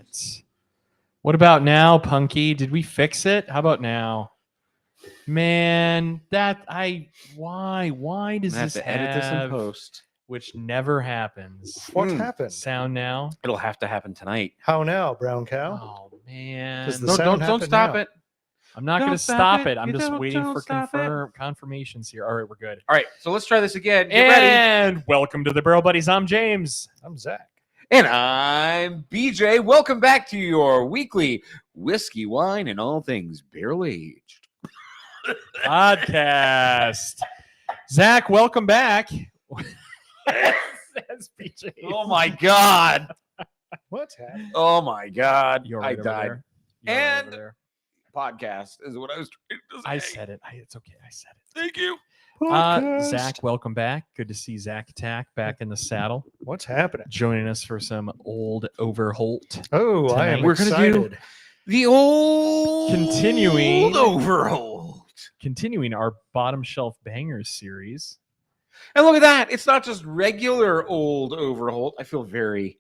it. What about now, Punky? Did we fix it? How about now? Man, why does this have to edit this in have, post? which never happens? What happened? Sound now? It'll have to happen tonight. How now, brown cow? Oh man. Does the No, sound don't happen stop now? it. I'm not Don't going to stop stop it. it. I'm You just don't waiting for stop it. confirmations here. All right, we're good. All right, so let's try this again. Get ready. And welcome to the Barrel Buddies. I'm James. I'm Zach. And I'm BJ. Welcome back to your weekly whiskey, wine, and all things barrel aged Podcast. Zach, welcome back. Says BJ. Oh my God. What's happening? Oh my God. You're I right over died. there. You're right And over there. Podcast is what I was trying to say. I said it. It's okay. I said it. Thank you. Zach, welcome back. Good to see Zach Attack back in the saddle, What's happening? joining us for some old Overholt. Oh, I am Tonight. We're gonna excited. do- The old Continuing. Overholt. Continuing our bottom shelf bangers series. And look at that. It's not just regular old Overholt. I feel very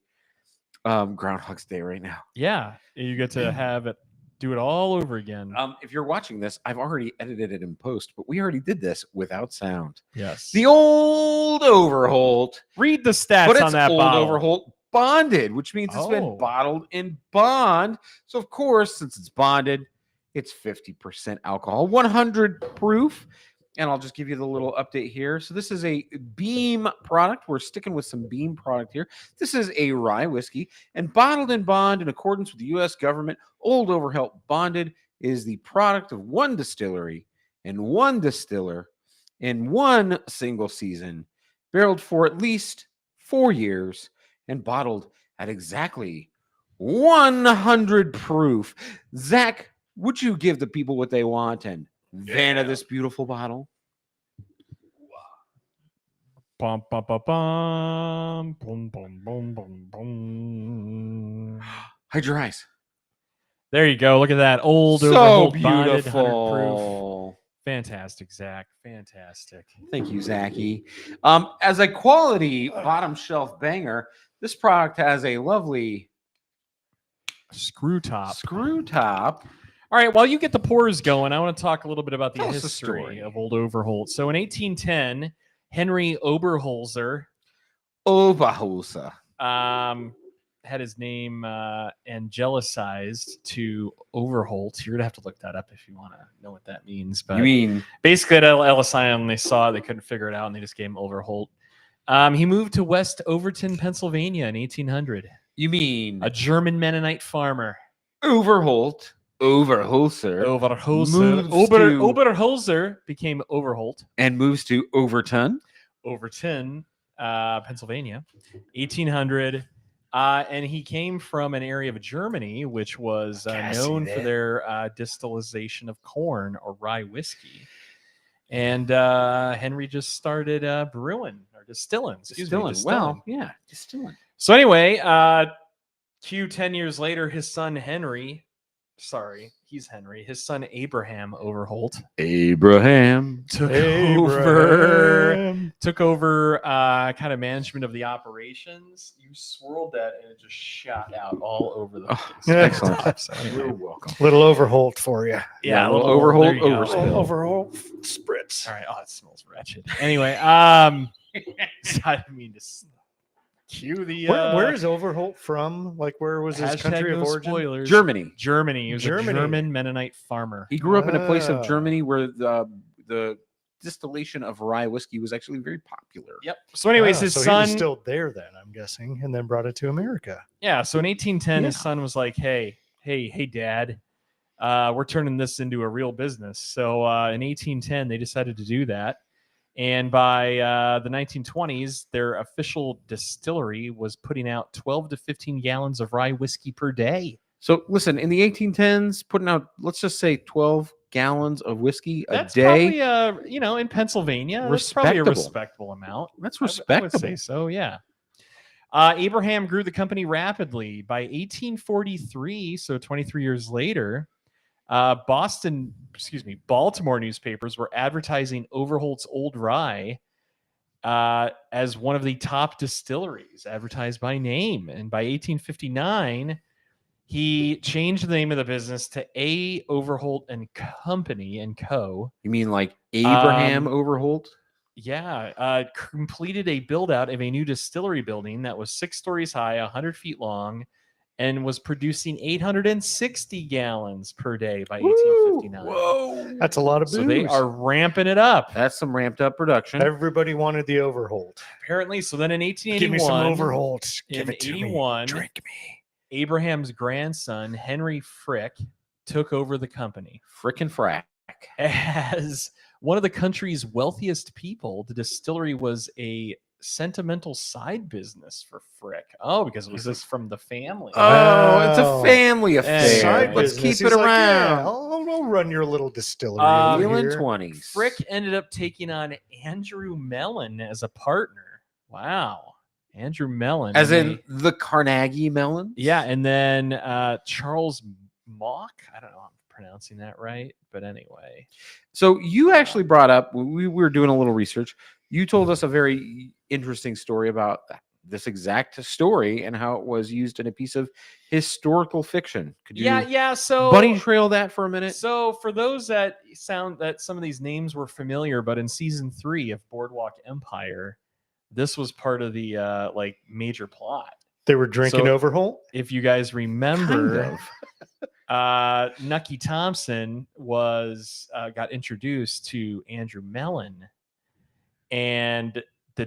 Groundhog's Day right now. Yeah, you get to have it, do it all over again. If you're watching this, I've already edited it in post, but we already did this without sound. Yes. The old Overholt, Read the stats but on it's that old bottle. Overholt bonded, which means it's Oh. been bottled in bond. So of course, since it's bonded, it's 50% alcohol, 100 proof. And I'll just give you the little update here. So this is a Beam product. We're sticking with some Beam product here. This is a rye whiskey and bottled in bond in accordance with the U.S. government. Old Overholt Bonded is the product of one distillery and one distiller in one single season, barreled for at least 4 years and bottled at exactly 100 proof. Zach, would you give the people what they want and Vanna this beautiful bottle? Bum, bum, bum, bum, boom, boom, boom, boom, boom. Hide your eyes. There you go. Look at that old So Overholt bonded 100 proof. beautiful. Fantastic, Zach. Fantastic. Thank you, Zachy. As a quality bottom shelf banger, this product has a lovely Screw top. screw top. All right, while you get the pours going, I want to talk a little bit about the Tell us the history story. of Old Overholt. So in 1810, Henry Oberholzer Overholzer. had his name angelicized to Overholt. You're going to have to look that up if you want to know what that means. But You mean basically at LSI, when they saw it, they couldn't figure it out, and they just gave him Overholt. He moved to West Overton, Pennsylvania in 1800. A German Mennonite farmer. Overholt? Overholzer. Overholzer. Moves to- Oberholzer became Overholt. And moves to Overton. Overton, Pennsylvania, 1800. And he came from an area of Germany which was known for their distillation of corn or rye whiskey. And Henry just started brewing or distilling. Distilling. Well, yeah, distilling. So anyway, 10 years later, his son Henry, his son Abraham Overholt Abraham. took over kind of management of the operations. You swirled that and it just shot out all over the place. Excellent. So anyway, You're welcome. Little Overholt for you. yeah, a little Overholt there you go. overspill. Overholt spritz. All right. Oh, it smells wretched. Anyway, I didn't mean to cue the. Where is Overholt from? Like, where was his hashtag country of no origin? spoilers. Germany. Germany. He was a Germany. German Mennonite farmer. He grew up in a place Ah. of Germany where the distillation of rye whiskey was actually very popular. Yep. So, anyways, his so he son. was still there then, I'm guessing, and then brought it to America. Yeah. So in 1810, his Yeah. son was like, "Hey, Dad, we're turning this into a real business." So in 1810, they decided to do that. And by the 1920s, their official distillery was putting out 12 to 15 gallons of rye whiskey per day. So listen, in the 1810s, putting out, let's just say 12 gallons of whiskey a That's day. probably, in Pennsylvania, that's probably a Respectable. respectable amount. That's I would respectable. say so, yeah. Abraham grew the company rapidly. By 1843, so 23 years later, Baltimore newspapers were advertising Overholt's Old Rye as one of the top distilleries, advertised by name. And by 1859, He changed the name of the business to A. Overholt and Company and Co. You mean like Abraham Overholt? Yeah, completed a build out of a new distillery building that was 6 stories high, 100 feet long, and was producing 860 gallons per day by 1859. Whoa. That's a lot of booze. So they are ramping it up. That's some ramped up production. Everybody wanted the Overholt. Apparently, so then in 1881, Give me some Overholt. Give in it to 81, me. Drink me. Abraham's grandson, Henry Frick, took over the company. Frickin' frack. As one of the country's wealthiest people, the distillery was a sentimental side business for Frick. Oh, because it was this from the family. Oh, it's a Wow. family affair. Side Let's business. keep it He's like, around. yeah, I'll run your little distillery Um, over Wheeling here. 20s. Frick ended up taking on Andrew Mellon as a partner. Wow. Andrew Mellon. As and in the Carnegie melon? yeah, and then Charles Mock. I don't know if I'm pronouncing that right, but anyway. So you actually brought up, we were doing a little research. You told us a very interesting story about this exact story and how it was used in a piece of historical fiction. Could you Yeah. So bunny trail that for a minute? So for those that sound that some of these names were familiar, but in season 3 of Boardwalk Empire, this was part of the like major plot. They were drinking So- Overholt. If you guys remember, Kind of. Nucky Thompson was got introduced to Andrew Mellon, and the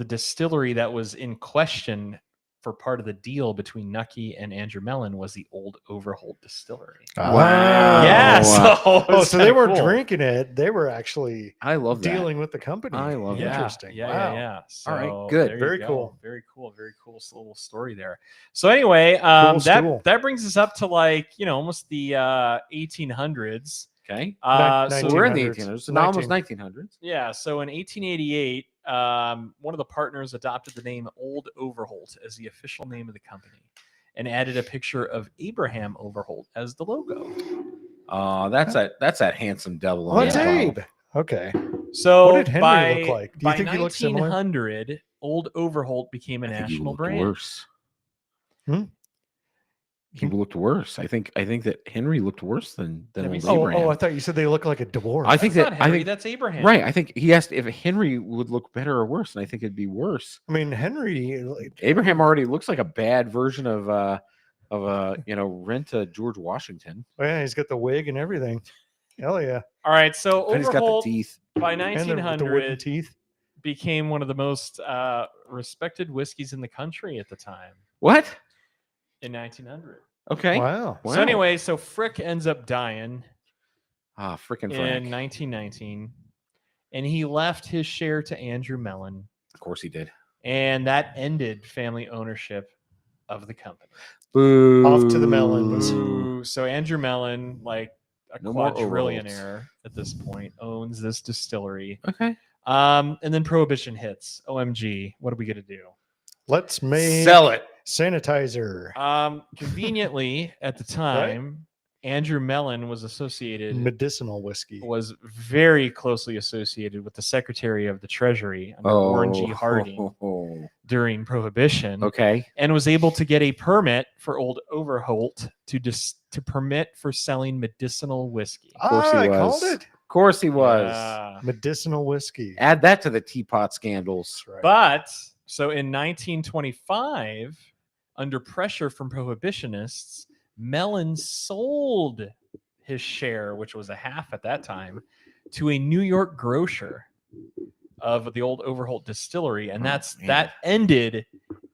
distillery that was in question for part of the deal between Nucky and Andrew Mellon was the old Overholt Distillery. Wow. Yeah, so Oh, so they weren't drinking it. They were actually I love that. dealing with the company. I love that. Interesting. Yeah, Wow. yeah. So, All right, good. there you Very go. cool. Very cool. Very cool. Little story there. So anyway, Cool stool. that brings us up to like almost the 1800s. Okay. So We're in the 1900s. 1800s. So now almost 1900s. yeah. So in 1888, one of the partners adopted the name Old Overholt as the official name of the company, and added a picture of Abraham Overholt as the logo. That's that handsome devil. Well, on that's the bottle. Abe. Okay. So What did Henry by, look like? Do you by think he looks similar? 1900, Old Overholt became a I think he national looked brand. worse. Hmm? He looked worse. I think that Henry looked worse than Let me old see. Abraham. Oh, I thought you said they look like a dwarf. I think That's that not Henry, I think that's Abraham. right. I think he asked if Henry would look better or worse, and I think it'd be worse. I mean, Henry. Abraham already looks like a bad version of Rent a George Washington. Oh, yeah, he's got the wig and everything. Hell yeah. All right, so And he's got the Overholt teeth. by And the wooden 1900 teeth. became one of the most respected whiskeys in the country at the time. What? In 1900. Okay. Wow. So anyway, so Frick ends up dying Ah, freaking in Frank. 1919, and he left his share to Andrew Mellon, Of course he did. and that ended family ownership of the company. Boo. Off to the Mellons. Ooh, so Andrew Mellon, like a No more quadrillionaire at this point, owns this distillery. Okay. And then Prohibition hits. OMG, what are we gonna do? Let's make Sell it. sanitizer. Conveniently, at the time, Andrew Mellon was associated Medicinal whiskey. was very closely associated with the Secretary of the Treasury under Warren G. Harding during Prohibition, Okay. and was able to get a permit for Old Overholt to permit for selling medicinal whiskey. course he I was. called it. Of course he was. Yeah. Medicinal whiskey. Add that to the teapot scandals. That's right. But so in 1925, under pressure from prohibitionists, Mellon sold his share, which was a half at that time, to a New York grocer of the Old Overholt distillery, and Oh, man. that ended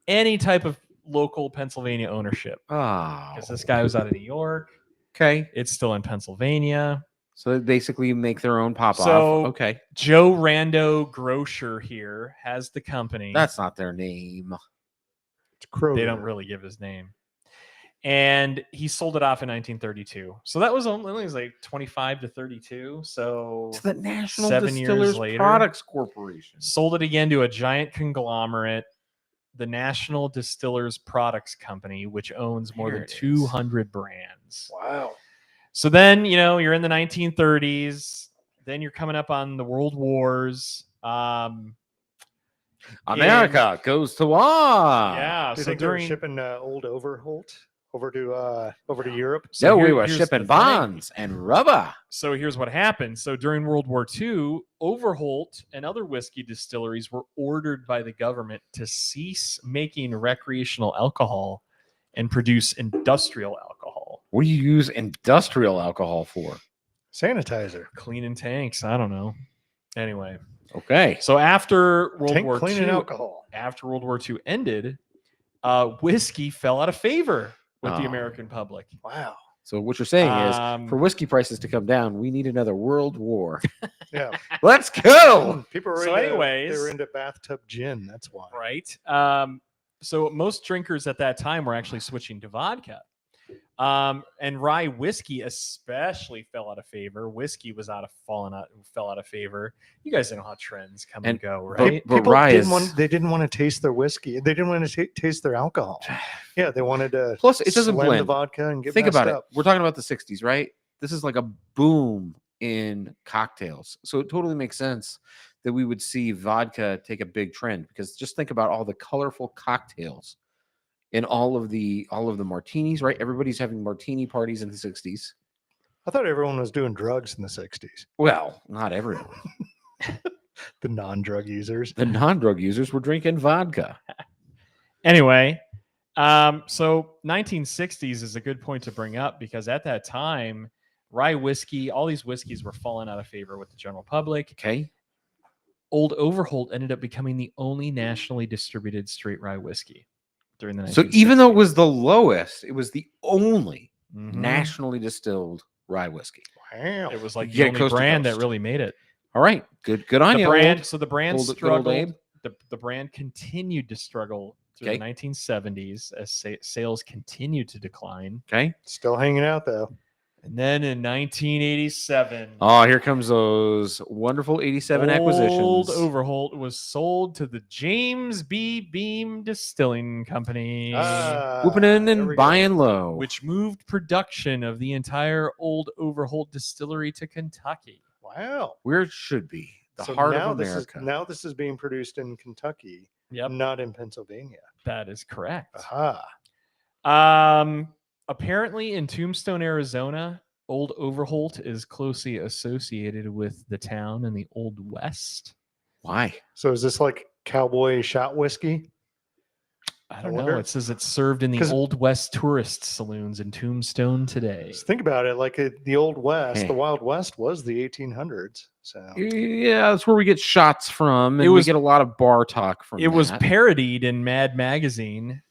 any type of local Pennsylvania ownership, Oh. because this guy was out of New York. Okay. It's still in Pennsylvania. So they basically make their own pop So- off. Okay. Joe Rando Grocer here has the company. That's not their name. It's Kroger. They don't really give his name. And he sold it off in 1932. So that was only like 25 to 32. So It's the National 7 years Distillers later. Products Corporation. sold it again to a giant conglomerate, the National Distillers Products Company, which owns more There than it is. 200 brands. Wow. So then, you're in the 1930s. Then you're coming up on the World Wars. America goes to war. Yeah. Do you So think they were during shipping Old Overholt? over to Europe. No, we here- were here's shipping the thing. bonds and rubber. So here's what happened. So during World War II, Overholt and other whiskey distilleries were ordered by the government to cease making recreational alcohol and produce industrial alcohol. What do you use industrial alcohol for? Sanitizer. Cleaning tanks. I don't know. Anyway, Okay. so after World Tank War cleaning II, alcohol. after World War II ended, whiskey fell out of favor with the Oh. American public. Wow. So what you're saying is, Um, for whiskey prices to come down, we need another world war. Yeah. Let's go. People were So into, anyways- they were into bathtub gin. That's why. Right. So most drinkers at that time were actually switching to vodka. And rye whiskey especially fell out of favor. Whiskey fell out of favor. You guys know how trends come and And- go, but- right? People rye didn't is- want. They didn't want to taste their whiskey. They didn't want to taste their alcohol. Yeah, they wanted to. Plus, it doesn't slam the blend. vodka and get Think messed about up. it. We're talking about the 60s, right? This is like a boom in cocktails. So it totally makes sense that we would see vodka take a big trend, because just think about all the colorful cocktails in all of the martinis, right? Everybody's having martini parties in the 60s. I thought everyone was doing drugs in the '60s. Well, not everyone. The non-drug users. The non-drug users were drinking vodka. Anyway, so 1960s is a good point to bring up, because at that time, rye whiskey, all these whiskeys were falling out of favor with the general public. Okay. Old Overholt ended up becoming the only nationally distributed straight rye whiskey during the 1960s. So even though it was the lowest, it was the only Mhm. nationally distilled rye whiskey. Wow. It was like You the get only coast to brand that coast. really made it. All right. Good on The you. brand, old- so the brand old- good old struggled. Abe. The brand continued to struggle through Okay. the 1970s as sales continued to decline. Okay. Still hanging out though. And then in 1987, Oh, here comes those wonderful 87 acquisitions. Old Overholt was sold to the James B. Beam Distilling Company, Whooping in there we and go. buying low. which moved production of the entire Old Overholt distillery to Kentucky. Wow. Where it should be. The So heart now of America. Now this is being produced in Kentucky, Yep, not in Pennsylvania. that is correct. Aha. Apparently in Tombstone, Arizona, Old Overholt is closely associated with the town in the Old West. Why? So is this like cowboy shot whiskey? I don't wonder- know. It says it's served in the 'Cause- Old West tourist saloons in Tombstone today. Just think about it. Like the Old West, Hey. the Wild West was the 1800s. So Yeah, that's where we get shots from. And was- we get a lot of bar talk from It was that. parodied in Mad Magazine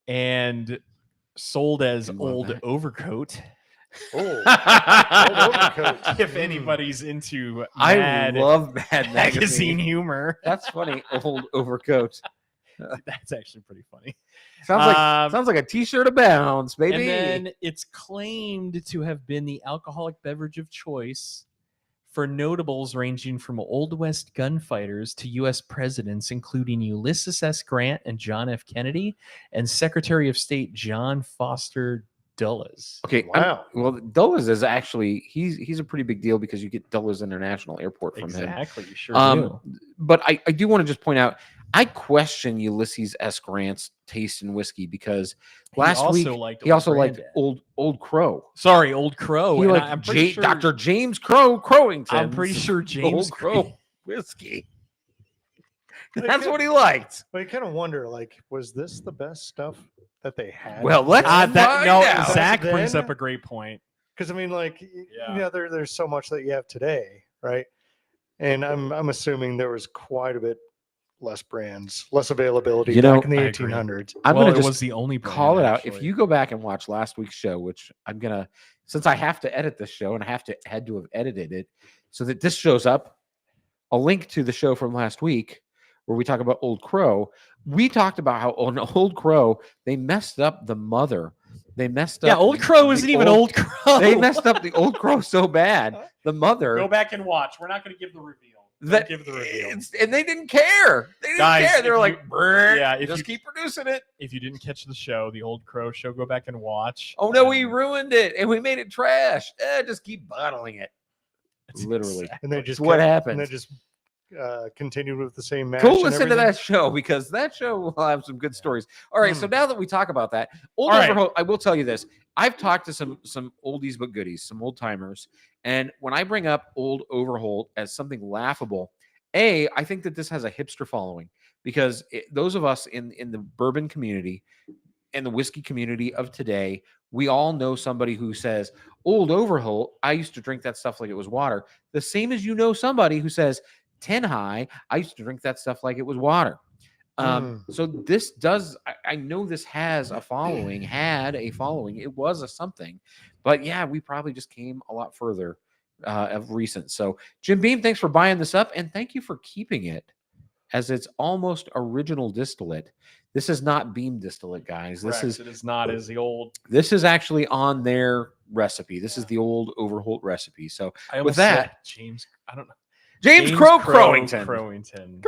and sold as You love Old that. Overcoat. oh, Old Overcoat. If Mm. anybody's into I Mad love Mad Magazine Magazine. humor, That's funny. Old overcoat. that's actually pretty funny. Sounds like a t-shirt of bounds, baby. And then it's claimed to have been the alcoholic beverage of choice for notables ranging from Old West gunfighters to U.S. presidents, including Ulysses S. Grant and John F. Kennedy, and Secretary of State John Foster Dulles. Okay. Wow. Well, Dulles is actually he's a pretty big deal, because you get Dulles International Airport from him. Exactly, you sure Um, do. But I do want to just point out, I question Ulysses S. Grant's taste in whiskey, because last week he also liked Old Crow. Sorry, Old Crow. He and liked I'm pretty sure, Dr. James Crowington. I'm pretty sure James Old Crow whiskey. They That's could- what he liked. But you kind of wonder, like, was this the best stuff that they had? Well, let's then? find no, out. Zach Back brings then? up a great point. Because I mean, like, Yeah. you know, there's so much that you have today, right? And I'm assuming there was quite a bit less brands, less availability You know, back in the I agree. 1800s. I'm Well, gonna it just was the only brand, call it out. If actually. you go back and watch last week's show, which I'm gonna, since I have to edit this show and I had to have edited it so that this shows up, a link to the show from last week where we talk about Old Crow. We talked about how on Old Crow they messed up the mother. They messed up. Yeah, Old the- Crow the isn't even Old Crow. They messed up the Old Crow so bad. The mother. Go back and watch. We're not going to give the reveal. Don't That, give the reveal. and they didn't care. They didn't Guys, care. They if were you- like, "Brr, yeah, if just you- keep producing it." If you didn't catch the show, the Old Crow show, go back and watch. Oh no, we And ruined it and we made it trash. Just keep bottling it. it's literally. exact- And they just what kept- happened. And they just continued with the same match. Go and listen to everything? that show because that show will have some good stories. All right, so now that we talk about that, Old All right. Overholt, I will tell you this. I've talked to some oldies but goodies, some old timers, and when I bring up Old Overholt as something laughable, I think that this has a hipster following because those of us in the bourbon community and the whiskey community of today, we all know somebody who says, Old Overholt, I used to drink that stuff like it was water. The same as you know somebody who says, 10 High, I used to drink that stuff like it was water. So this does, I know this has a following, had a following. It was a something. But yeah, we probably just came a lot further of recent. So Jim Beam, thanks for buying this up. And thank you for keeping it as its almost original distillate. This is not Beam distillate, guys. Correct. It is not as the old. This is actually on their recipe. This is the Old Overholt recipe. So I with almost said that, James, I don't know. James Crowington. Crowington.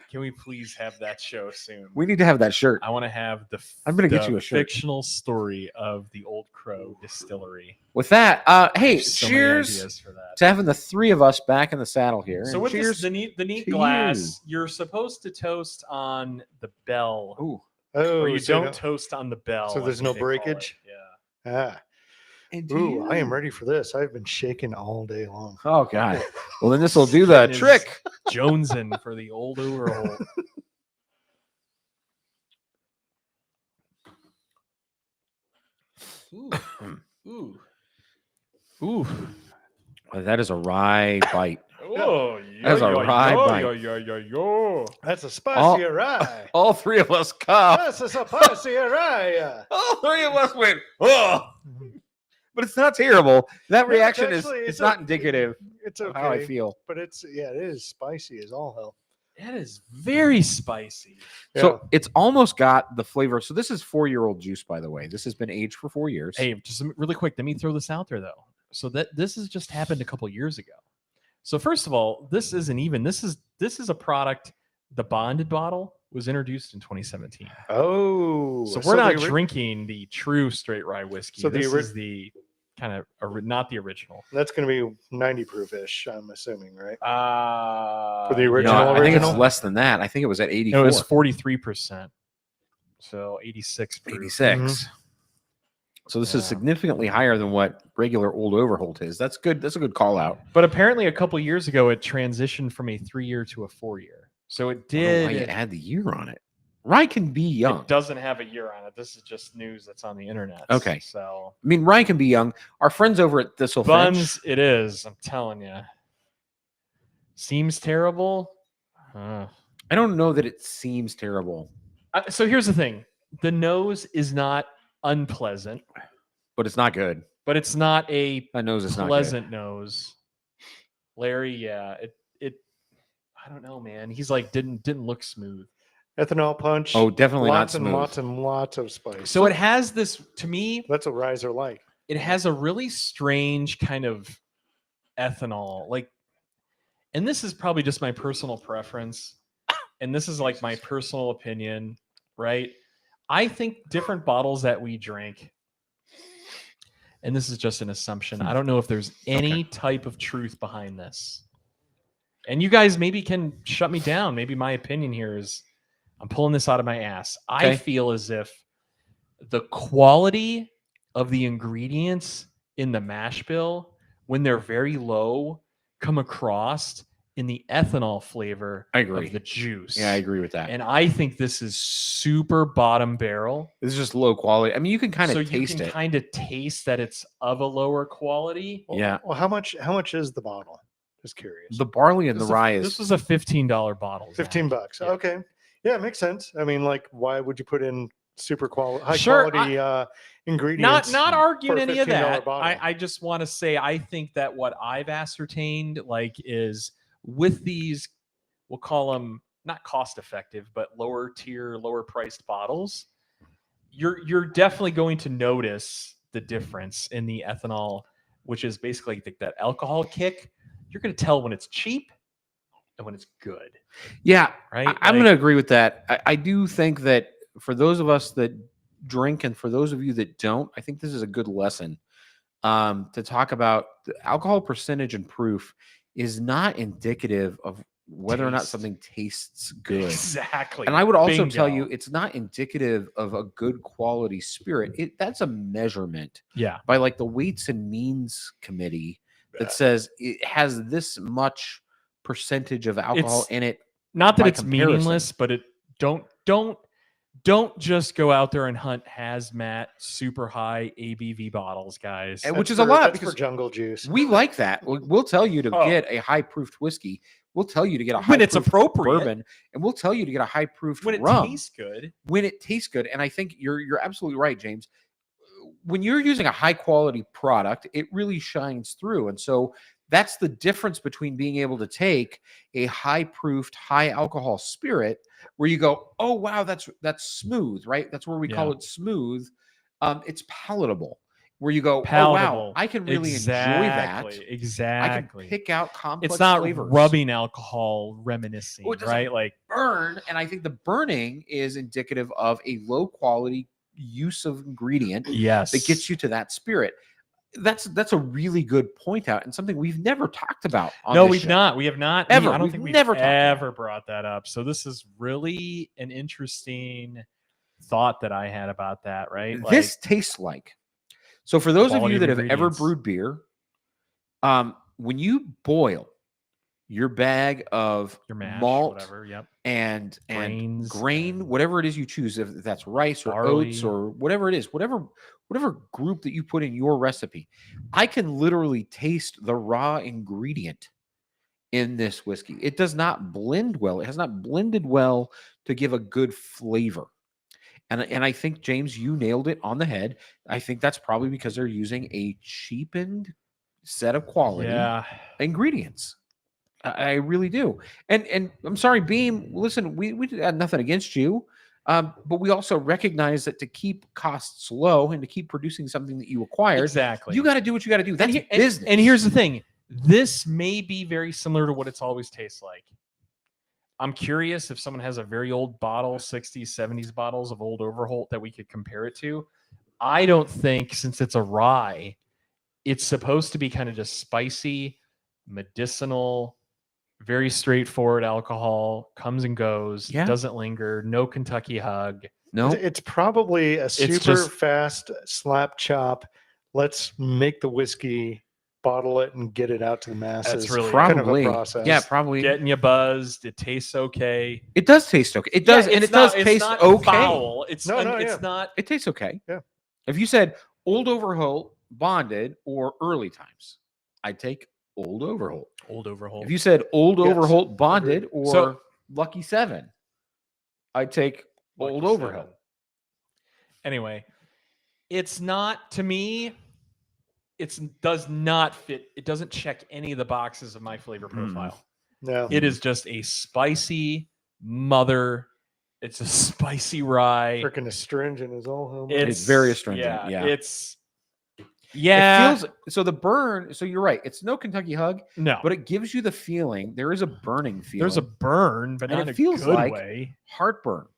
Can we please have that show soon? We need to have that shirt. I want to have I'm gonna get the you a shirt. fictional story of the Old Crow Distillery. With that, hey, So many cheers ideas for that. to having the three of us back in the saddle here. So And with cheers. this, the neat to glass, you're supposed to toast on the bell, Ooh. Oh, or you so don't no- toast on the bell. so I there's think no they call it. breakage? Yeah. Ah. And Ooh, I am ready for this. I've been shaking all day long. Oh God. Well, then this will do the Getting his trick. Jonesin for the Old Overholt. Ooh. Ooh. Ooh. Oh, that is a rye bite. Oh, That's a rye bite. That's a spicy rye. All three of us coughed. That's a spicy rye. All three of us went, oh. But it's not terrible. That No, reaction it's actually- it's it's not a- indicative It's of how I okay, feel. but it is spicy as all hell. That is very spicy. So it's almost got the flavor. So this is 4-year-old juice, by the way. This has been aged for 4 years. Hey, just really quick, let me throw this out there though. So that this has just happened a couple years ago. So first of all, this isn't even. This is a product. The bonded bottle was introduced in 2017. Oh, So we're not the ori- drinking the true straight rye whiskey. So the this ori- is the kind of not the original. That's going to be 90 proof ish. I'm assuming, right? For the No, original. I think it's original? less than that. I think it was at 84. It was 43%. So 86 proof. 86. So this is Yeah. significantly higher than what regular Old Overholt is. That's good. That's a good call out. But apparently a couple years ago it transitioned from a 3-year to a 4-year. So it I don't know why you did. add the year on it. Rye can be young. It doesn't have a year on it. This is just news that's on the internet. Okay. So I mean, rye can be young. Our friends over at Thistle Buns, French. it is. I'm telling you. Seems terrible. I don't know that it seems terrible, So here's the thing: the nose is not unpleasant, but it's not good. but it's not a That nose is not good. pleasant nose. Larry, yeah, it. I don't know, man. He's like didn't look smooth. Ethanol punch. Oh, definitely lots not and smooth. lots and lots of spice. So it has this. To me, That's what ryes are like. it has a really strange kind of ethanol, like, and this is probably just my personal preference, and this is like my personal opinion, right? I think different bottles that we drink, and this is just an assumption. I don't know if there's any type of truth behind this. And you guys maybe can shut me down. Maybe my opinion here is I'm pulling this out of my ass. I Okay. feel as if the quality of the ingredients in the mash bill, when they're very low, come across in the ethanol flavor I agree. of the juice. Yeah, I agree with that. And I think this is super bottom barrel. This is just low quality. I mean, you can kind of So taste you can it. kind of taste that it's of a lower quality. Well, Yeah. Well, how much is the bottle? Just curious. The barley and the This rye this is. was a $15 bottle. Zach. 15 bucks. Yeah. Okay. Yeah, it makes sense. I mean, like, why would you put in super quality, high Sure, quality ingredients? Not arguing for a any of $15 that. bottle? I just want to say I think that what I've ascertained like is with these, we'll call them not cost effective, but lower tier, lower priced bottles, you're definitely going to notice the difference in the ethanol, which is basically that alcohol kick. You're going to tell when it's cheap and when it's good, Yeah, right? I'm going to agree with that. I do think that for those of us that drink and for those of you that don't, I think this is a good lesson to talk about. The alcohol percentage and proof is not indicative of whether or not Taste. something tastes good. Exactly. And I would also tell Bingo. you, it's not indicative of a good quality spirit. That's a measurement Yeah. by like the Weights and Means Committee that says it has this much percentage of alcohol It's in it. Not that by it's comparison. meaningless, but it don't just go out there and hunt hazmat super high ABV bottles, guys. And which That's is a lot that's because for jungle juice. we like that. We'll tell you to Oh. get a high proofed whiskey. We'll tell you to get a high When it's appropriate. bourbon, and we'll tell you to get a high proofed When it rum tastes good. when it tastes good. And I think you're absolutely right, James. When you're using a high quality product, it really shines through. And so that's the difference between being able to take a high proofed, high alcohol spirit where you go, oh wow, that's smooth, right? That's where we call Yeah. it smooth. It's palatable. Where you go, oh Palatable. wow, I can really enjoy that. Exactly. I can pick out complex It's not flavors. rubbing alcohol reminiscing, Well, it doesn't right? Like burn, and I think the burning is indicative of a low quality use of ingredient yes, that gets you to that spirit. That's a really good point out, and something we've never talked about on No, this we've show. not. We have not. Ever. I don't We've think we've never talked about ever brought that up. So this is really an interesting thought that I had about that. Right? Like, This tastes like. So for those of Quality you of that have ever ingredients. brewed beer, when you boil your bag of your mash, malt whatever. Yep. and Grains grain, and whatever it is you choose, if that's rice or oats barley. or whatever it is, whatever group that you put in your recipe, I can literally taste the raw ingredient in this whiskey. It does not blend well. It has not blended well to give a good flavor. And I think, James, you nailed it on the head. I think that's probably because they're using a cheapened set of quality Yeah. ingredients. I really do. And I'm sorry, Beam, listen, we had nothing against you. But we also recognize that to keep costs low and to keep producing something that you acquired, Exactly. you got to do what you got to do. That's business. And here's the thing. This may be very similar to what it's always tastes like. I'm curious if someone has a very old bottle, 60s, 70s bottles of old Overholt that we could compare it to. I don't think, since it's a rye, it's supposed to be kind of just spicy, medicinal, very straightforward alcohol, comes and goes, Yeah. doesn't linger, no Kentucky hug. No, It's probably a super just- fast slap chop. Let's make the whiskey, bottle it, and get it out to the masses. really- kind of a probably. process. Yeah, probably. Getting you buzzed. It tastes okay. It does taste okay. It does, Yeah, and it's it does not- it's taste not okay. Foul. It's No, no, it's yeah. not. It tastes okay. Yeah. If you said Old Overholt, Bonded, or Early Times, I'd take Old Overholt. Old Overholt. If you said Old Yes, Overholt, Bonded, agreed. or So- Lucky 7, I'd take Old Lucky Overholt. 7. Anyway, it's not, to me, it does not fit. It doesn't check any of the boxes of my flavor profile. No. It is just a spicy mother. It's a spicy rye. Freaking astringent is all home. It's very astringent, yeah. It's yeah. It feels so the burn. So you're right. It's no Kentucky Hug, no, but it gives you the feeling. There is a burning feeling. there's a burn, but And not it a feels good like- way. heartbearton.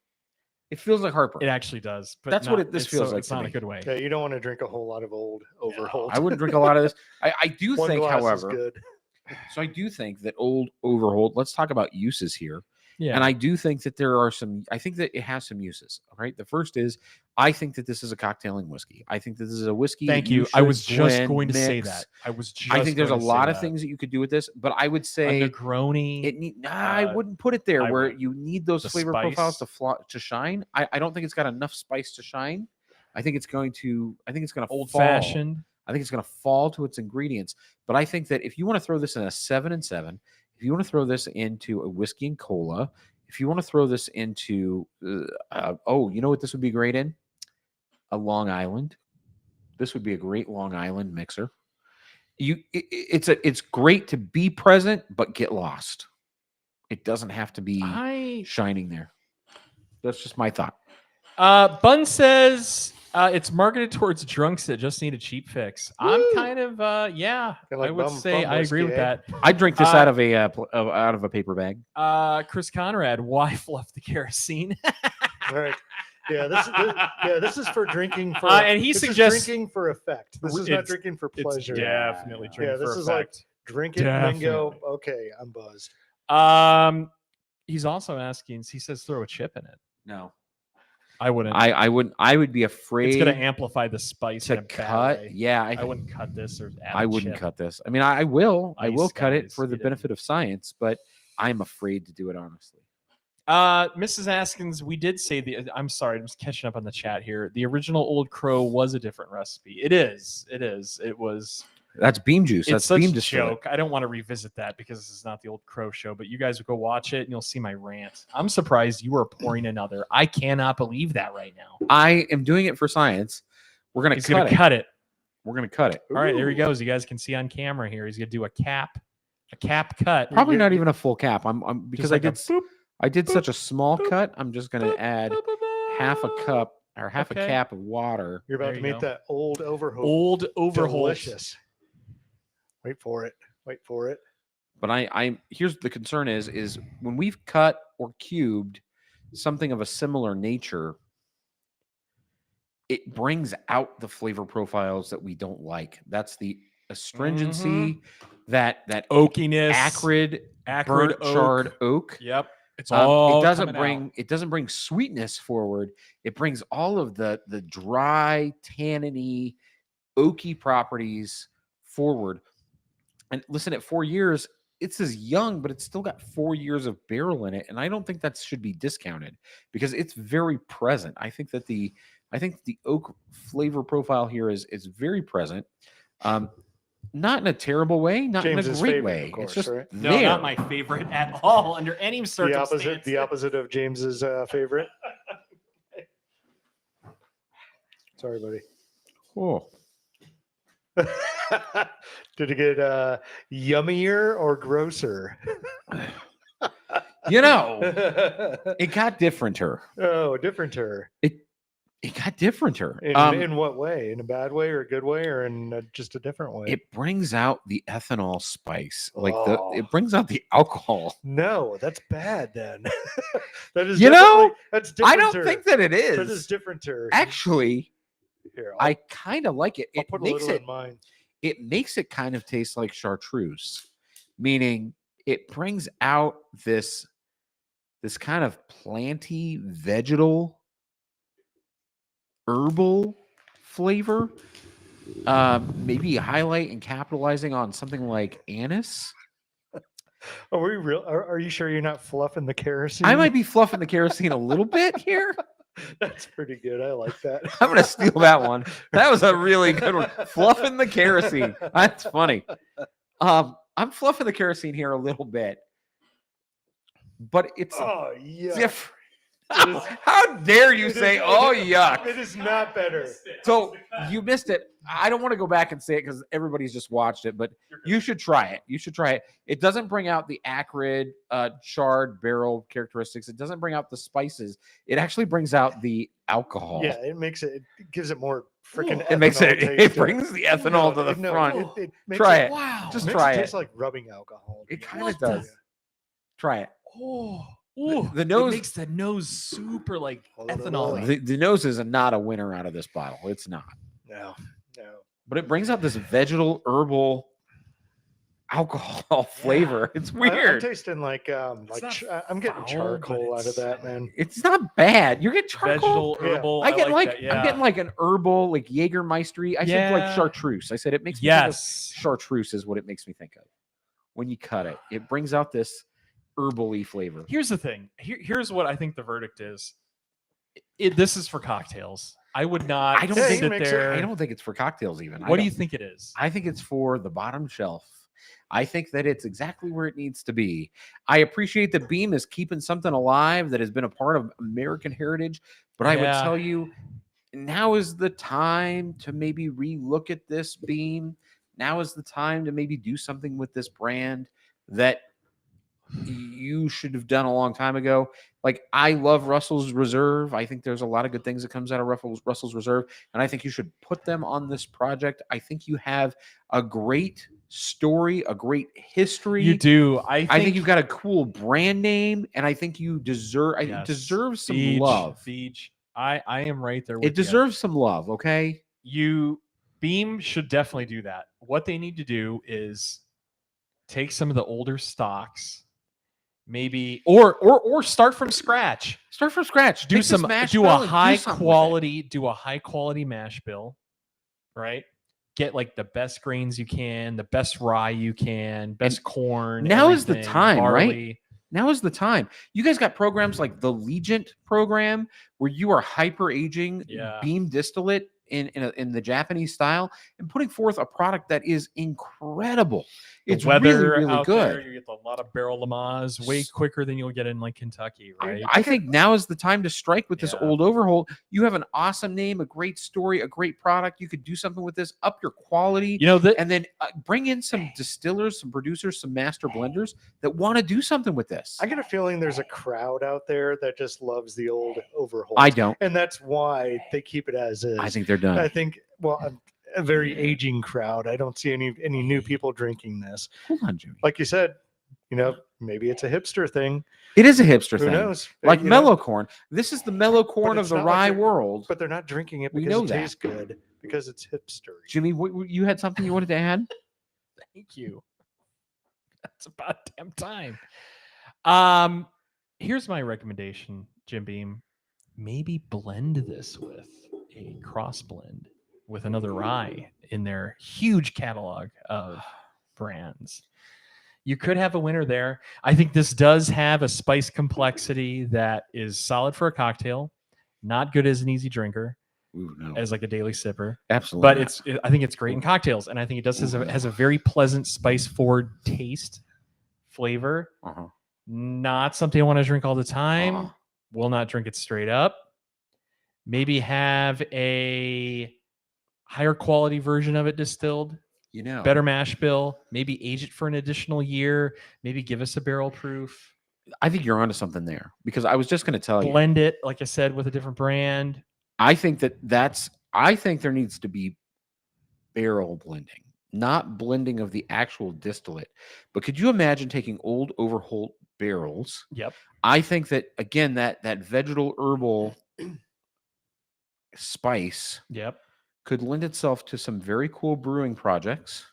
It feels like heartburn. It actually does. But That's what this it's feels like It's to not me. a good way. Yeah, you don't want to drink a whole lot of old Overholt. I wouldn't drink a lot of this. I do One think, glass is however, good. so I do think that Old Overholt. Let's talk about uses here. Yeah. And I do think that there are some, I think that it has some uses. All right. The first is, I think that this is a cocktailing whiskey. I think that this is a whiskey. Thank that you. I should was just blend, going to say mix. that. I was just. I think there's a going to say lot of that. things that you could do with this, but I would A say Negroni. it need. I wouldn't put it there I where would. you need those The flavor profiles spice. to shine. I don't think it's got enough spice to shine. I think it's going to. I think it's going to Old fall. fashioned. I think it's going to fall to its ingredients. But I think that if you want to throw this in a 7 and 7, if you want to throw this into a whiskey and cola, if you want to throw this into, you know what this would be great in? A Long Island. This would be a great Long Island mixer. It's great to be present, but get lost. It doesn't have to be shining there. That's just my thought. Bun says it's marketed towards drunks that just need a cheap fix. I'm kind of yeah. Kinda like I would bum say I agree whiskey, with eh? that. I'd drink this out of a paper bag. Chris Conrad, why fluff the kerosene? Right. Yeah, this is for drinking for And he this is suggests- drinking for effect. This is not It's- drinking for It's pleasure. definitely Yeah, drinking this for is like effect. drink it and then go, Definitely. okay, I'm buzzed. He's also asking. He says throw a chip in it. No, I wouldn't. I wouldn't. I would be It's afraid going to amplify the spice in to a bad cut. way. Yeah, I wouldn't cut this or add I a wouldn't chip. cut this. I mean, I will. I Ice will cut it guys, for the get in. benefit of science, but I'm afraid to do it honestly. Mrs. Askins, we did say I'm sorry, I'm just catching up on the chat here. The original Old Crow was a different recipe. It is. It was. That's beam juice. It's That's such beam a distillate. joke. I don't want to revisit that because this is not the Old Crow show. But you guys will go watch it and you'll see my rant. I'm surprised you are pouring another. I cannot believe that right now. I am doing it for science. We're gonna He's cut gonna it. cut it. We're gonna cut it. All right, there he Ooh. goes. You guys can see on camera here. He's gonna do a cap cut. Probably You- not you- even a full cap. I'm because Just like I did boop, such a small boop, cut. I'm just gonna add half a cup or half a Okay. cap of water. You're about There to you meet go. that old Overholt. Old Overholt. Delicious. Wait for it. Wait for it. But I here's the concern is when we've cut or cubed something of a similar nature, it brings out the flavor profiles that we don't like. That's the astringency, that Oakiness. acrid Acrid burnt charred oak. oak. Yep. It's all It doesn't coming bring out. it doesn't bring sweetness forward. It brings all of the dry, tanniny, oaky properties forward. And listen, at 4 years, it's as young, but it's still got 4 years of barrel in it, and I don't think that should be discounted because it's very present. I think the oak flavor profile here is very present. Not in a terrible way, not in a James's great favorite, way. of course, it's just right? No, there. not my favorite at all under any The circumstance. opposite of James's favorite. Sorry, buddy. Oh. Did it get yummier or grosser? You know, it got differenter. Oh, differenter. It got differenter. In what way? In a bad way or a good way or in just a different way? It brings out the ethanol spice, Oh. it brings out the alcohol. No, that's bad then. That is You know, definitely- that's I differenter. don't think that it is. That is differenter. Actually, Here, I kind of like it. I'll It put a makes little it in mine. it makes it kind of taste like chartreuse, meaning it brings out this kind of planty, vegetal, herbal flavor. Maybe highlight and capitalizing on something like anise. Are we real? Are you sure you're not fluffing the kerosene? I might be fluffing the kerosene a little bit here. That's pretty good. I like that. I'm gonna steal that one. That was a really good one. Fluffing the kerosene. That's funny. I'm fluffing the kerosene here a little bit, but it's Oh yeah. different. It is- How dare you It say, is- "Oh yuck"? It is not better. So you missed it. I don't want to go back and say it because everybody's just watched it, but you should try it. You should try it. It doesn't bring out the acrid, charred barrel characteristics. It doesn't bring out the spices. It actually brings out the alcohol. Yeah, it gives it more freaking. It makes it. ethanol It taste to brings the ethanol to the No, front. It makes Try it. Wow. Just makes try it it. taste like rubbing alcohol. to It be kinda honest does. with you. Try it. Oh, ooh, The nose- it makes the nose super like Hold on, ethanol. hold on. The nose is not a winner out of this bottle. It's not. No. But it brings out this vegetal, herbal, alcohol flavor. It's I'm weird. tasting like not I'm getting foul, charcoal but out of it's- that, man. It's not bad. You're getting charcoal. Vegetal, Yeah. herbal. I get like that, yeah. I'm getting like an herbal, like Jägermeister. I said like Yeah. chartreuse. I said it makes me think of yes. chartreuse is what it makes me think of. When you cut it, it brings out this herbally flavor. Here's the thing. Here's what I think the verdict is. This is for cocktails. I would not I don't Yeah, think you sit mix it. there. I don't think it's for cocktails even. What do you think it is? I think it's for the bottom shelf. I think that it's exactly where it needs to be. I appreciate that Beam is keeping something alive that has been a part of American heritage, but I would Yeah. tell you now is the time to maybe relook at this Beam. Now is the time to maybe do something with this brand that you should have done a long time ago. Like, I love Russell's Reserve. I think there's a lot of good things that comes out of Russell's Reserve, and I think you should put them on this project. I think you have a great story, a great history. You do. I think you've got a cool brand name, and I think you deserve it Yes. deserves some Feej, love. Feej. I am right there with It deserves some love, okay? Beam should definitely do that. What they need to do is take some of the older stocks maybe or start from scratch. Start from scratch. Do Take this some mash do bill a and high something with it. quality mash bill, right? Get like the best grains you can, the best rye you can, best corn. now is the everything, time, right? barley. Now is the time. You guys got programs like the Legent program where you are hyper aging Yeah. beam distillate in the Japanese style and putting forth a product that is incredible. The It's weather really, really out there, good. you get a lot of barrel Lamaze way quicker than you'll get in like Kentucky, right? I think now is the time to strike with this Yeah. old Overholt. You have an awesome name, a great story, a great product. You could do something with this, up your quality, You know that and then bring in some distillers, some producers, some master blenders that want to do something with this. I get a feeling there's a crowd out there that just loves the old Overholt. I don't. And that's why they keep it as is. I think they're done. I think, well, a very aging crowd. I don't see any new people drinking this. Hold on, Jimmy. Like you said, maybe it's a hipster thing. It is a hipster Who thing. knows? Like You mellow know, corn. This is the mellow corn of it's the not like rye they're- world. but they're not drinking it We because know it that. tastes good, because it's hipster. Jimmy, you had something you wanted to add? Thank you. That's about damn time. Here's my recommendation, Jim Beam. Maybe blend this with a cross blend with another rye in their huge catalog of brands. You could have a winner there. I think this does have a spice complexity that is solid for a cocktail, not good as an easy drinker, Ooh, no. as like a daily sipper. Absolutely. But I think it's great in cocktails, and I think it does has a very pleasant spice forward taste, flavor. Uh-huh. Not something I want to drink all the time. Uh-huh. Will not drink it straight up. Maybe have a higher quality version of it distilled, better mash bill. Maybe age it for an additional year. Maybe give us a barrel proof. I think you're onto something there, because I was just going to tell you. Blend it, like I said, with a different brand. I think there needs to be barrel blending, not blending of the actual distillate. But could you imagine taking old Overholt barrels? Yep. I think that, again, that vegetal herbal spice Yep. could lend itself to some very cool brewing projects.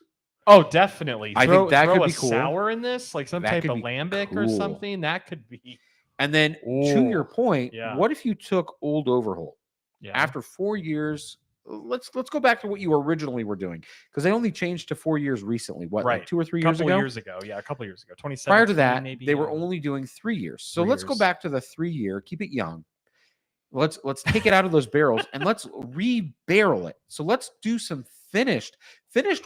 Oh, definitely. I think that could a be cool. sour in this, like some That type could of be lambic or cool. something. That could be. And then to your point, yeah. what if you took old Overholt after 4 years? Let's go back to what you originally were doing, because they only changed to 4 years recently. What, like 2 or 3 years ago? A couple years ago. 2017. Prior to that, maybe, they were only doing 3 years. So 3 let's go years. back to the 3 year. Keep it young. Let's take it out of those barrels and let's re-barrel it. So let's do some finished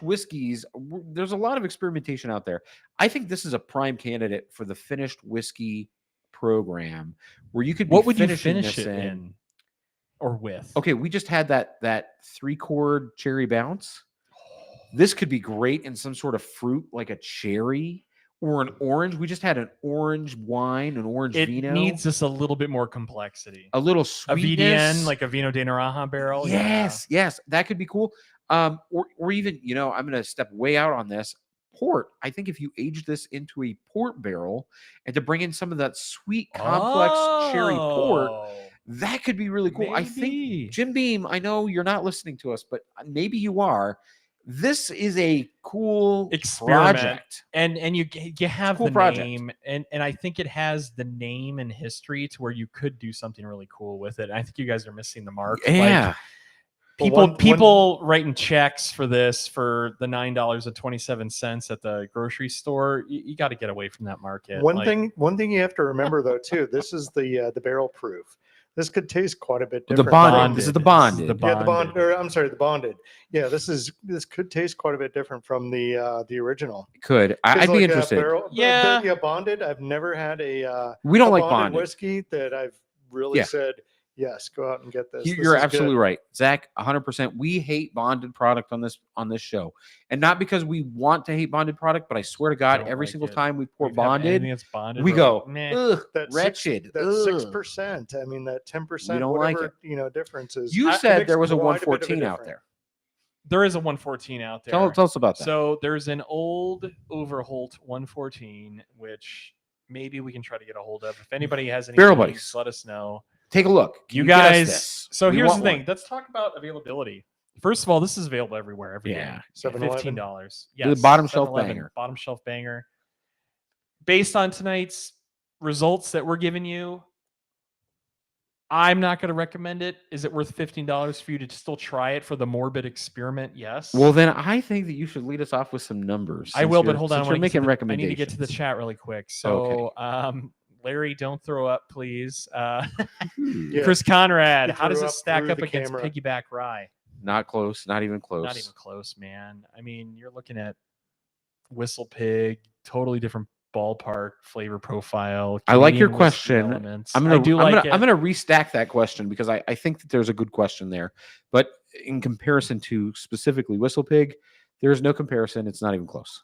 whiskeys. There's a lot of experimentation out there. I think this is a prime candidate for the finished whiskey program, where you could be What would you finishing finish this it in or with? Okay, we just had that 3-chord cherry bounce. This could be great in some sort of fruit, like a cherry or an orange. We just had an orange wine, an orange It vino. needs just a little bit more complexity. A little A sweetness. VDN, like a Vino de Naraja barrel. Yes, that could be cool. Or even, I'm going to step way out on this. Port. I think if you age this into a port barrel and to bring in some of that sweet, complex cherry port, that could be really cool. Maybe. I think, Jim Beam, I know you're not listening to us, but maybe you are. This is a cool experiment. Project. And you have cool the project. name, and I think it has the name and history to where you could do something really cool with it. And I think you guys are missing the mark. Yeah. Like, people writing checks for this for the $9.27 at the grocery store. You got to get away from that market. One thing you have to remember though too. This is the barrel proof. This could taste quite a bit different. The bonded. This is the bonded. The bonded. Yeah, this could taste quite a bit different from the original. It could. I'd be interested. Bonded. I've never had we don't like bonded whiskey that I've really said, yes, go out and get this. You're absolutely right, Zach. 100%. We hate bonded product on this show, and not because we want to hate bonded product, but I swear to God, every single time we pour bonded, we go, ugh, wretched. That's 6%. I mean, that 10%. We don't like it. Difference is. You said there was a 114 out there. There is a 114 out there. Tell us about that. So there's an old Overholt 114, which maybe we can try to get a hold of. If anybody has any Barrel buddies, buddies, let us know. Take a look. You guys. So here's the thing. Let's talk about availability. First of all, this is available everywhere. Every day. $15. Yes. The bottom shelf banger. Bottom shelf banger. Based on tonight's results that we're giving you, I'm not going to recommend it. Is it worth $15 for you to still try it for the morbid experiment? Yes. Well, then I think that you should lead us off with some numbers. I will, but hold on. Since you're making I recommendations. need to get to the chat really quick. So, Larry, don't throw up, please. Yeah. Chris Conrad, He how does threw it up stack through up the against camera. piggyback rye? Not close. Not even close. Not even close, man. I mean, you're looking at Whistle Pig, totally different ballpark flavor profile. I like your Canadian whiskey question. elements. I'm I do like it. I'm gonna restack that question because I think that there's a good question there. But in comparison to specifically Whistle Pig, there's no comparison. It's not even close.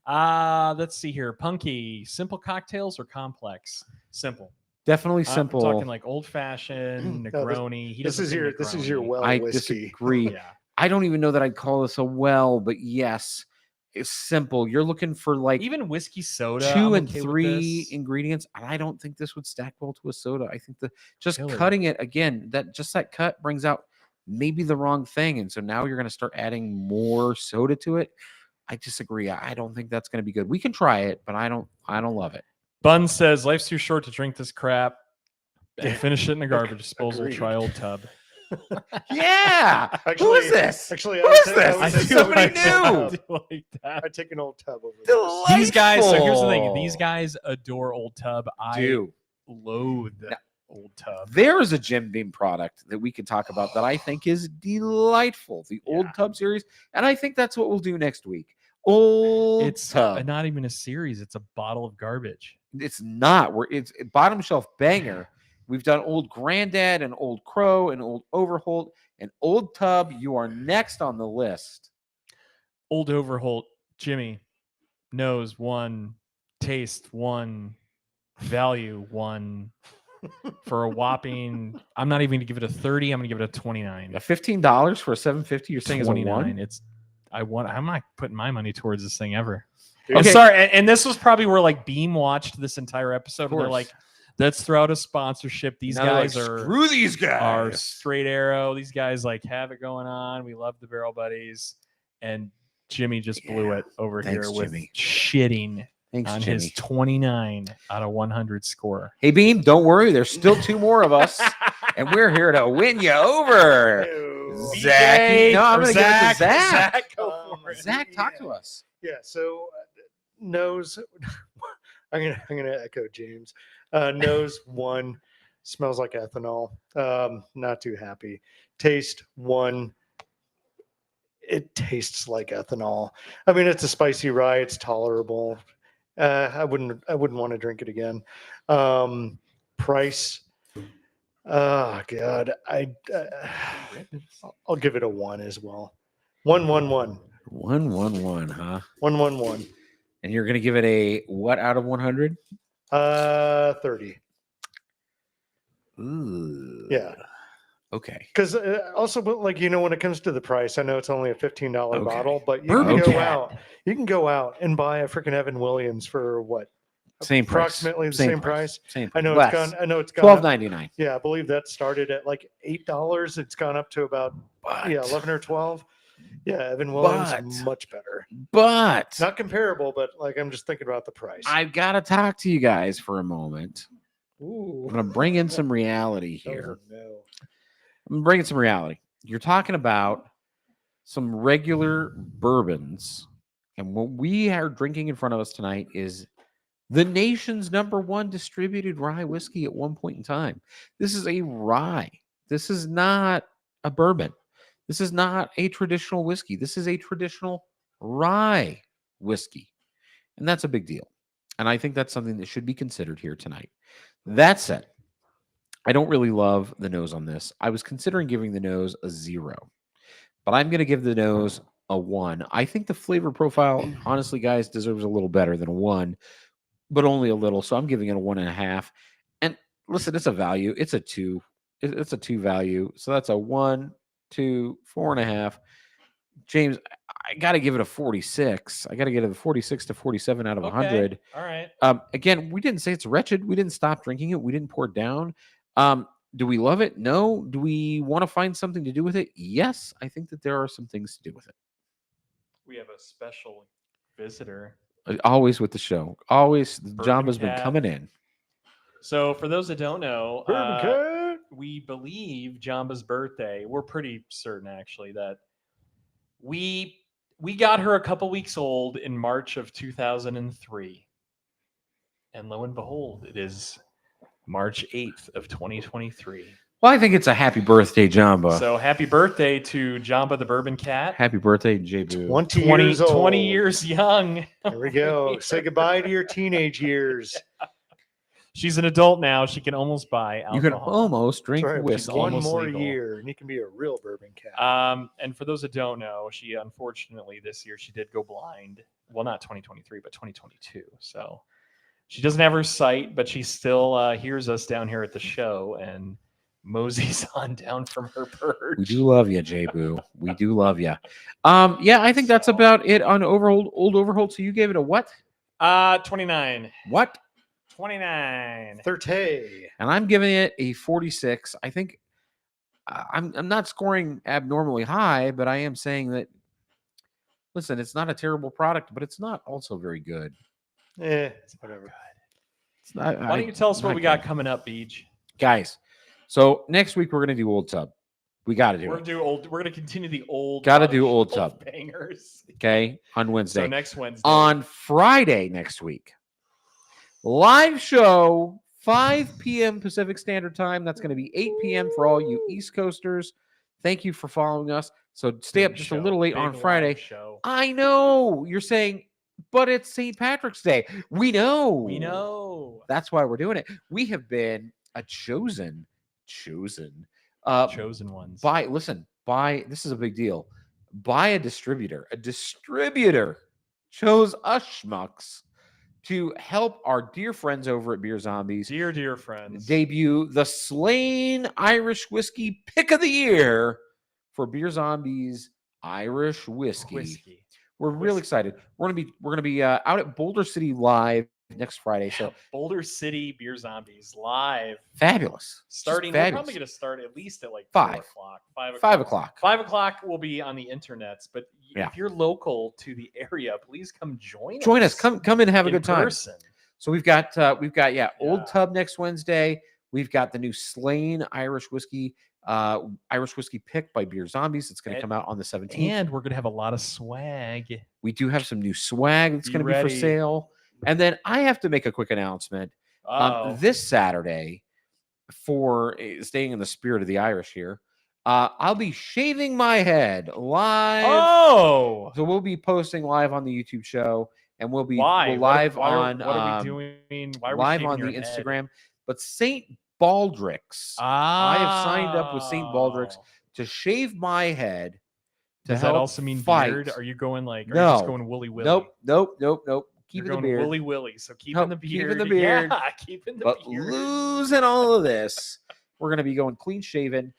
Let's see here. Punky, simple cocktails or complex? Simple. Definitely simple. I'm talking like old fashioned Negroni. This is your well I whiskey. disagree. Yeah. I don't even know that I'd call this a well, but yes, it's simple. You're looking for like Even whiskey soda. 2 I'm and okay with 3 this. ingredients, and I don't think this would stack well to a soda. I think just Killer. cutting it again, that cut brings out maybe the wrong thing, and so now you're going to start adding more soda to it. I disagree. I don't think that's going to be good. We can try it, but I don't love it. Bun says life's too short to drink this crap and finish it in a garbage disposal. Agreed. Try Old Tub. Yeah. Who is this? Actually, Who I would is say- this? I would I say do somebody somebody new. I do like that. I'd take an old tub over this. Delightful. These guys. So here's the thing. These guys adore Old Tub. I do. loathe Now- Old Tub. There is a Jim Beam product that we could talk about that I think is delightful. The Old Yeah. Tub series, and I think that's what we'll do next week. Old It's Tub. not even a series. It's a bottle of garbage. It's not. It's a bottom shelf banger. We've done Old Granddad and Old Crow and Old Overholt and Old Tub. You are next on the list. Old Overholt, Jimmy, nose 1, taste 1, value 1, for a whopping. I'm not even gonna give it a 30. I'm gonna give it a 29. $15 for a 750. You're saying is a 29. one? I'm not putting my money towards this thing ever. Dude, I'm Okay. sorry, and this was probably where like Beam watched this entire episode. And they're course. like, let's throw out a sponsorship. These Now they're guys like, are screw these are guys. straight arrow. These guys like have it going on. We love the Barrel Buddies, and Jimmy just blew Yeah. it over Thanks, here with Jimmy. shitting Thanks, on Jimmy. his 29 out of 100 score. Hey, Beam, don't worry. There's still 2 more of us, and we're here to win you over. Ew. Zach. No, I'm or going to give it to Zach. Zach, go Um, for it. Zach, talk Yeah. to us. Yeah. So nose. I'm gonna echo James. Nose 1, smells like ethanol. Not too happy. Taste 1. It tastes like ethanol. I mean, it's a spicy rye. It's tolerable. I wouldn't want to drink it again. Price. Oh God, I'll give it a 1 as well. 111. 111, huh? 111. And you're going to give it a what out of 100? 30. Ooh. Yeah. Okay. Because also, but like when it comes to the price, I know it's only a $15 Okay. bottle, but you Bourbon can go Cat. out. You can go out and buy a freaking Evan Williams for what? Same price. Approximately the same price. Same I price. know Less. it's gone. I know it's gone. up- $12.99. Yeah, I believe that started at like $8. It's gone up to about But, 11 or 12. Yeah, Evan Williams But- much better. but Not comparable, but like I'm just thinking about the price. I've got to talk to you guys for a moment. Ooh. I'm going to bring in some reality here. Oh, no. I'm bringing some reality. You're talking about some regular bourbons, and what we are drinking in front of us tonight is the nation's #1 distributed rye whiskey at one point in time. This is a rye. This is not a bourbon. This is not a traditional whiskey. This is a traditional rye whiskey, and that's a big deal. And I think that's something that should be considered here tonight. That said, I don't really love the nose on this. I was considering giving the nose a 0, but I'm going to give the nose a 1. I think the flavor profile, honestly, guys, deserves a little better than a 1, but only a little. So I'm giving it a 1.5. And listen, it's a value. It's a 2. It's a 2 value. So that's a 1, 2, 4.5. James, I got to give it a 46. I got to get it a 46 to 47 out of 100. All right. Again, we didn't say it's wretched. We didn't stop drinking it. We didn't pour it down. Do we love it? No. Do we want to find something to do with it? Yes. I think that there are some things to do with it. We have a special visitor. Always with the show. Always, Bourbon Jamba has been Cat. coming in. So for those that don't know, Bourbon Cat. we believe Jamba's birthday. We're pretty certain actually that we got her a couple weeks old in March of 2003. And lo and behold, it is March 8th of 2023. Well, I think it's a happy birthday, Jamba. So happy birthday to Jamba the Bourbon Cat. Happy birthday, J-Boo. 20 years old. 20 years young. There we go. Say goodbye to your teenage years. She's an adult now. She can almost buy alcohol. You can almost drink That's right, whiskey. one almost more legal. year, and you can be a real bourbon cat. And for those that don't know, she unfortunately this year she did go blind. Well, not 2023, but 2022. So she doesn't have her sight, but she still hears us down here at the show and moseys on down from her perch. We do love you, J-Boo. We do love you. Yeah, I think that's about it on Overholt. Old Overholt. So you gave it a what? 29. What? 29. 30. And I'm giving it a 46. I think I'm not scoring abnormally high, but I am saying that, listen, it's not a terrible product, but it's not also very good. It's whatever. It's not, Why don't you tell us what not we got good. coming up, Beach? Guys, so next week we're going to do Old Tub. We got to do We're it. We're gonna continue the old. Gotta do Old Shelf Tub. bangers. Okay, on Wednesday. So next Wednesday. On Friday next week, live show, 5 p.m. Pacific Standard Time. That's going to be 8 p.m. for all you East Coasters. Thank you for following us. So stay up Big just show, a little late big on live Friday. Show. I know you're saying, but it's St. Patrick's Day. We know. We know. That's why we're doing it. We have been a chosen Chosen ones. by this is a big deal. By a distributor. A distributor chose us schmucks to help our dear friends over at Beer Zombies Dear friends. debut the Slain Irish Whiskey Pick of the Year for Beer Zombies Irish Whiskey. We're really excited. We're gonna be out at Boulder City Live next Friday. So Boulder City Beer Zombies live. fabulous. Just Starting, we're fabulous. probably going to start at least at like 5 4 o'clock. 5 o'clock. 5 o'clock. 5 o'clock will be on the internets, but Yeah. if you're local to the area, please come join us. Join us. Come in and have a in good time. person. So we've got Old Yeah. Tub next Wednesday. We've got the new Slain Irish Whiskey Pick by Beer Zombies. It's going to come out on the 17th. And we're going to have a lot of swag. We do have some new swag that's Be going to be for ready. sale. And then I have to make a quick announcement. This Saturday, for staying in the spirit of the Irish here, I'll be shaving my head live. Oh! So we'll be posting live on the YouTube show, and we'll be Why? we'll live what on are we doing? Why are we live shaving on your the head? Instagram. But St. Baldrick's, I have signed up with St. Baldrick's Oh. to shave my head. To Does that help also mean fight. beard? Are you going like? Are you No. just going woolly willy? Nope. Keeping You're the going beard. woolly willy. So keeping Nope, the beard. keeping the beard. Yeah, keeping the But beard. losing all of this, we're going to be going clean shaven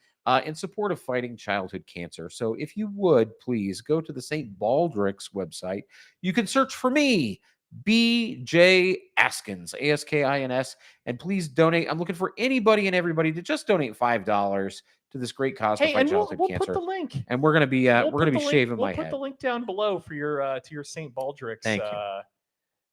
in support of fighting childhood cancer. So if you would please go to the St. Baldrick's website, you can search for me, BJ Askins, Askins, and please donate. I'm looking for anybody and everybody to just donate $5 to this great cause to Hey, fight and childhood we'll cancer. put the link. And we're going to be shaving We'll my put head. the link down below for your to your St. Baldrick's Thank you.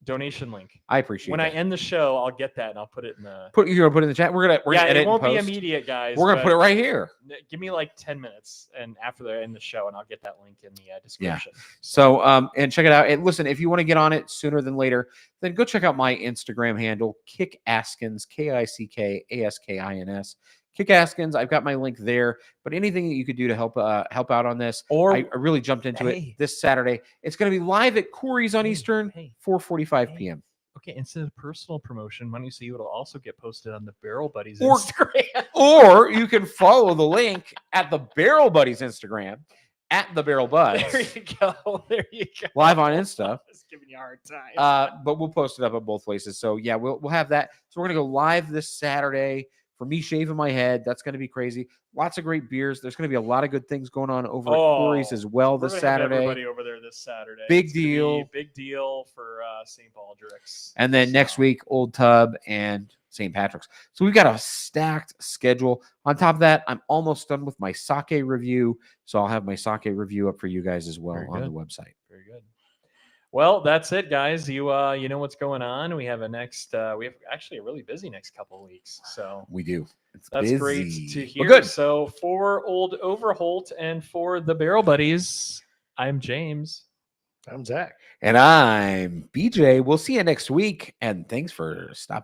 donation link. I appreciate When that. I end the show, I'll get that and I'll put it in the. You're gonna put it in the chat. We're gonna yeah, edit it won't and be post. immediate, guys. We're gonna put it right here. Give me like 10 minutes, and after the end the show, and I'll get that link in the description. So and check it out. And listen, if you want to get on it sooner than later, then go check out my Instagram handle, Kick Askins, KICKASKINS. Kick Askins. I've got my link there. But anything that you could do to help out on this, Or I really jumped into Hey. it this Saturday. It's going to be live at Corey's on Eastern, 4:45 p.m. Okay, instead of personal promotion, why don't you see it'll also get posted on the Barrel Buddies Or- Instagram? Or you can follow the link at the Barrel Buddies Instagram at the Barrel Buds. There you go. There you go. Live on Insta. Just giving you a hard time. But we'll post it up at both places. So yeah, we'll have that. So we're gonna go live this Saturday for me shaving my head. That's gonna be crazy. Lots of great beers. There's gonna be a lot of good things going on over at Corey's as well We're this gonna have Saturday. everybody over there this Saturday. Big It's gonna be deal. a big deal for St. Baldrick's. And then next week, Old Tub and St. Patrick's. So we've got a stacked schedule. On top of that, I'm almost done with my sake review. So I'll have my sake review up for you guys as well Very on the good. website. Very good. Well, that's it, guys. You know what's going on. We have we have actually a really busy next couple of weeks. So We do. It's that's busy. great to Well, hear. good. So for old Overholt and for the Barrel Buddies, I'm James. I'm Zach. And I'm BJ. We'll see you next week. And thanks for stopping